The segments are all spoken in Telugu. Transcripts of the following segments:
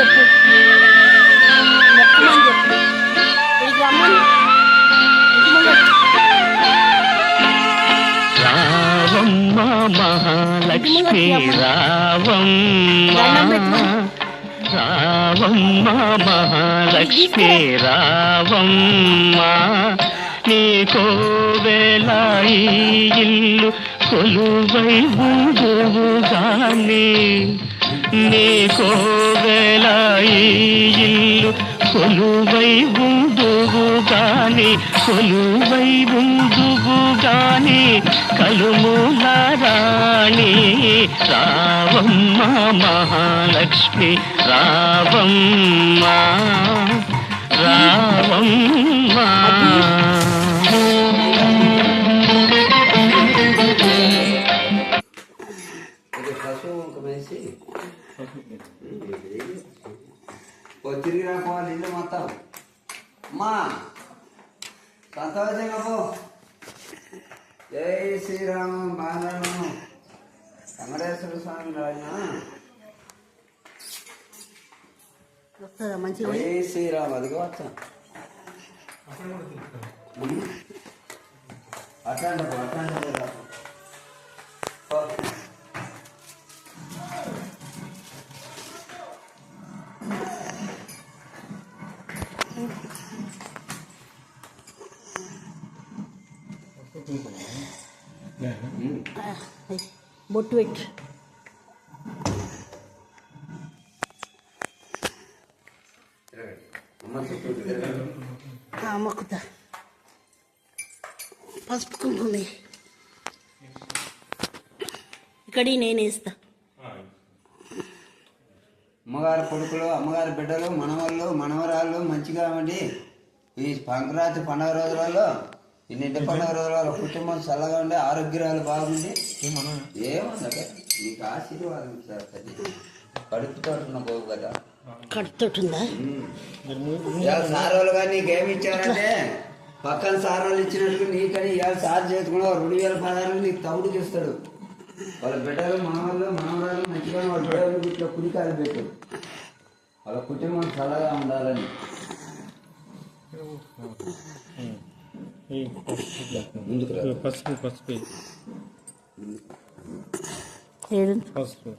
చెప్పు, మొక్కమని చెప్పు, ఇక్కడికి రమ్మని. రావమ్మ మహాలక్ష్మి రావమ్మ, రావమ్మ మహాలక్ష్మి రావమ్మ, నీకో వేళ ఈ ఇల్లు కొలువై ఉందువు గాని, నీకో వేళ ఈ ఇల్లు కొలువై ఉందువు గాని, కొలువై ఉందువు గాని కలుమూల రాణి రావమ్మ మహాలక్ష్మి రావమ్మ, రావమ్మ. తిరిగి రాపోవాలి ఇల్లు మొత్తం. అమ్మా సంతోషంగా పో. జై శ్రీరామ బాలరామ వెంకటేశ్వర స్వామి రాజు. జై శ్రీరామ్. అదిగో వచ్చా అట్లాంటి బొట్టు పెట్టు. మొక్కుతా. పసుపు కుంకుమ ఇక్కడి నేనేస్తా. అమ్మగారి కొడుకులు, అమ్మగారి బిడ్డలు, మనవాళ్ళు, మనవరాళ్ళు మంచిగా ఉండి ఈ సంక్రాంతి పండుగ రోజులలో, ఈ నిండి పండుగ రోజులలో కుటుంబం చల్లగా ఉండి ఆరోగ్యాలు బాగుండి ఏముందంటే నీకు ఆశీర్వాదం సార్. కడుపుతో పోవు కదా. కడుపుతుందా సార్ వాళ్ళు కానీ నీకేమి ఇచ్చారంటే పక్కన సార్ వాళ్ళు ఇచ్చినట్టు నీకని ఇవాళ సార్ చేసుకుని 2000 పదాలు నీకు తమ్ముడికి ఇస్తాడు. వాళ్ళ బిడ్డలు, మనవాళ్ళు, మనవరాలు మంచిగా వాళ్ళ బిడ్డలు ఇట్లా కుడికాలు పెట్టు. వాళ్ళ కుటుంబం చల్లగా ఉండాలని. పసుపు పసుపు పసుపు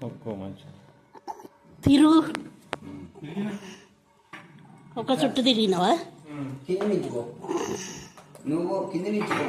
ఒక్కో మంచి తిరుగు. ఒక చుట్టూ తిరిగినావా? కింద నుంచి పో, నువ్వు కింద నుంచి పో.